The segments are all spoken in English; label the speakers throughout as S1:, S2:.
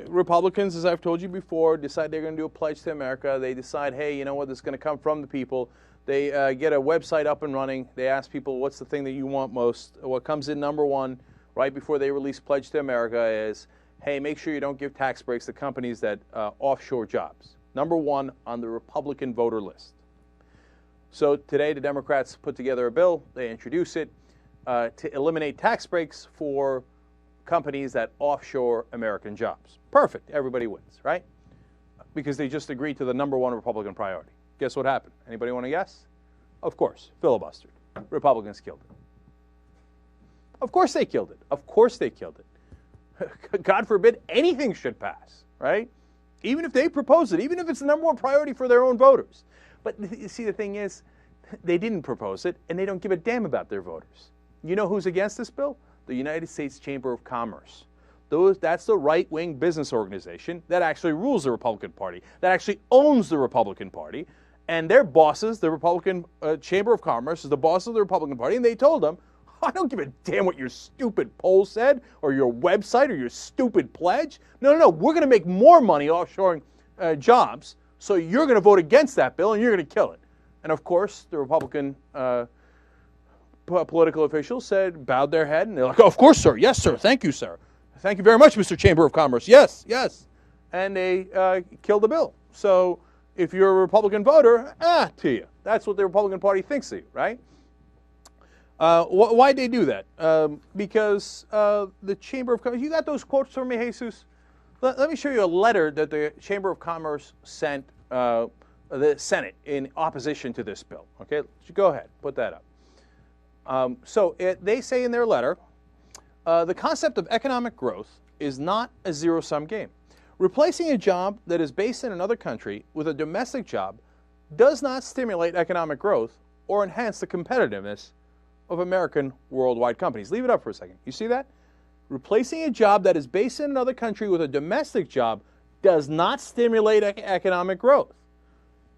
S1: Republicans, as I've told you before, decide they're going to do a pledge to America. They decide, hey, you know what, this is going to come from the people. They get a website up and running. They ask people, what's the thing that you want most? What comes in number one right before they release Pledge to America is, hey, make sure you don't give tax breaks to companies that offshore jobs. Number one on the Republican voter list. So today the Democrats put together a bill. They introduce it to eliminate tax breaks for companies that offshore American jobs. Perfect. Everybody wins, right? Because they just agreed to the number one Republican priority. Guess what happened? Anybody want to guess? Of course, filibustered. Republicans killed it. Of course they killed it. Of course they killed it. God forbid anything should pass, right? Even if they propose it, even if it's the number one priority for their own voters. But you see, the thing is, they didn't propose it, and they don't give a damn about their voters. You know who's against this bill? The United States Chamber of Commerce. That's the right-wing business organization that actually rules the Republican Party, that actually owns the Republican Party, and their bosses, the Republican Chamber of Commerce, is the boss of the Republican Party, and they told them, I don't give a damn what your stupid poll said, or your website, or your stupid pledge. No, we're going to make more money offshoring jobs, so you're going to vote against that bill, and you're going to kill it. And of course, the Republican political officials bowed their head, and they're like, oh, of course, sir. Yes, sir. Thank you, sir. Thank you very much, Mr. Chamber of Commerce. Yes, yes. And they killed the bill. So if you're a Republican voter, to you. That's what the Republican Party thinks of you, right? Why'd they do that? Because the Chamber of Commerce, you got those quotes from me, Jesus? Let me show you a letter that the Chamber of Commerce sent the Senate in opposition to this bill. Okay, go ahead, put that up. They say in their letter, the concept of economic growth is not a zero-sum game. Replacing a job that is based in another country with a domestic job does not stimulate economic growth or enhance the competitiveness of American worldwide companies. Leave it up for a second. You see that? Replacing a job that is based in another country with a domestic job does not stimulate economic growth.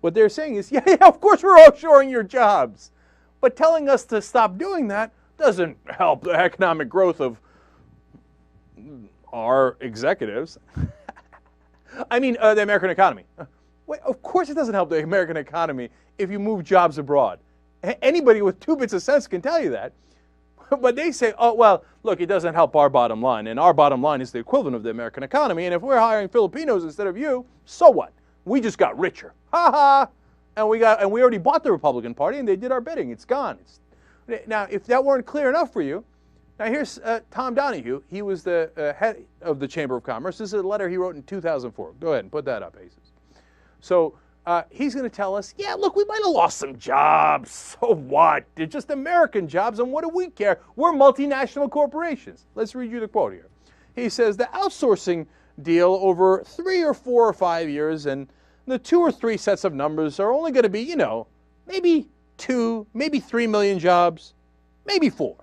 S1: What they're saying is, yeah, of course we're offshoring your jobs. But telling us to stop doing that doesn't help the economic growth of our executives. I mean, the American economy. Wait, of course it doesn't help the American economy if you move jobs abroad. Anybody with 2 bits of sense can tell you that. But they say, oh, well, look, it doesn't help our bottom line. And our bottom line is the equivalent of the American economy. And if we're hiring Filipinos instead of you, so what? We just got richer. Ha ha! And we already bought the Republican Party, and they did our bidding. It's gone. Now, if that weren't clear enough for you, now here's Tom Donahue. He was the head of the Chamber of Commerce. This is a letter he wrote in 2004. Go ahead and put that up, Aces. So he's going to tell us, yeah, look, we might have lost some jobs. So what? They're just American jobs, and what do we care? We're multinational corporations. Let's read you the quote here. He says, the outsourcing deal over 3 or 4 or 5 years, and the 2 or 3 sets of numbers are only going to be, maybe 2, maybe 3 million jobs, maybe 4.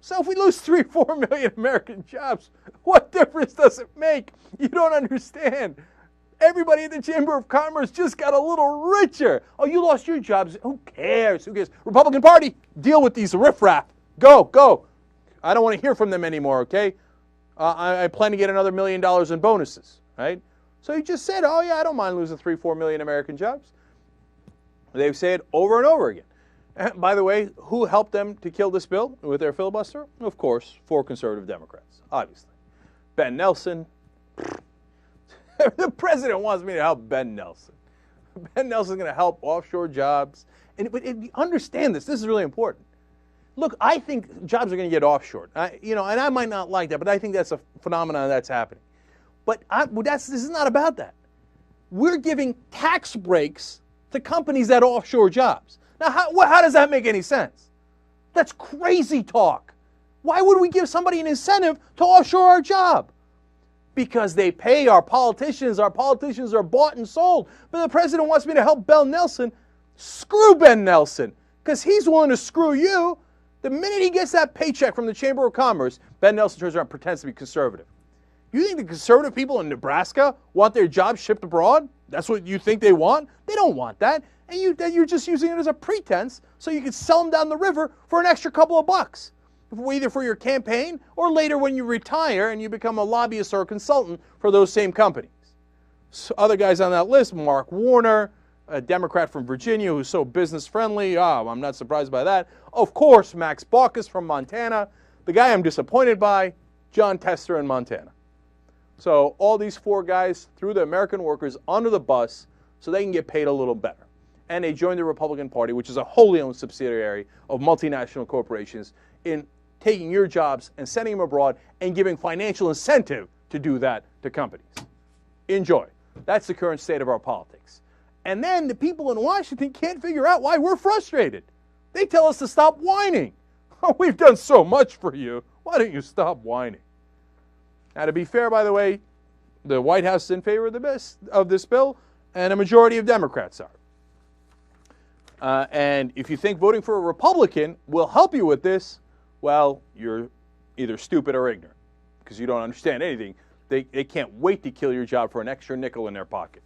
S1: So if we lose 3 or 4 million American jobs, what difference does it make? You don't understand. Everybody in the Chamber of Commerce just got a little richer. Oh, you lost your jobs. Who cares? Who cares? Republican Party, deal with these riffraff. Go. I don't want to hear from them anymore, okay? I plan to get another $1 million in bonuses, right? So he just said, oh, yeah, I don't mind losing 3 or 4 million American jobs. They've said over and over again. And by the way, who helped them to kill this bill with their filibuster? Of course, 4 conservative Democrats, obviously. Ben Nelson. The president wants me to help Ben Nelson. Ben Nelson's going to help offshore jobs. But understand this. This is really important. Look, I think jobs are going to get offshored. And I might not like that, but I think that's a phenomenon that's happening. But this is not about that. We're giving tax breaks to companies that offshore jobs. Now, how does that make any sense? That's crazy talk. Why would we give somebody an incentive to offshore our job? Because they pay our politicians. Our politicians are bought and sold. But the president wants me to help Ben Nelson. Screw Ben Nelson, because he's willing to screw you. The minute he gets that paycheck from the Chamber of Commerce, Ben Nelson turns around and pretends to be conservative. You think the conservative people in Nebraska want their jobs shipped abroad? That's what you think they want? They don't want that. And you're just using it as a pretense so you can sell them down the river for an extra couple of bucks. either for your campaign or later when you retire and you become a lobbyist or a consultant for those same companies. So other guys on that list, Mark Warner, a Democrat from Virginia who's so business friendly. I'm not surprised by that. Of course, Max Baucus from Montana. The guy I'm disappointed by, John Tester in Montana. So all these 4 guys threw the American workers under the bus so they can get paid a little better. And they joined the Republican Party, which is a wholly owned subsidiary of multinational corporations, in taking your jobs and sending them abroad and giving financial incentive to do that to companies. Enjoy. That's the current state of our politics. And then the people in Washington can't figure out why we're frustrated. They tell us to stop whining. Oh, we've done so much for you. Why don't you stop whining? Now, to be fair, by the way, the White House is in favor of this bill, and a majority of Democrats are. And if you think voting for a Republican will help you with this, well, you're either stupid or ignorant, because you don't understand anything. They can't wait to kill your job for an extra nickel in their pocket.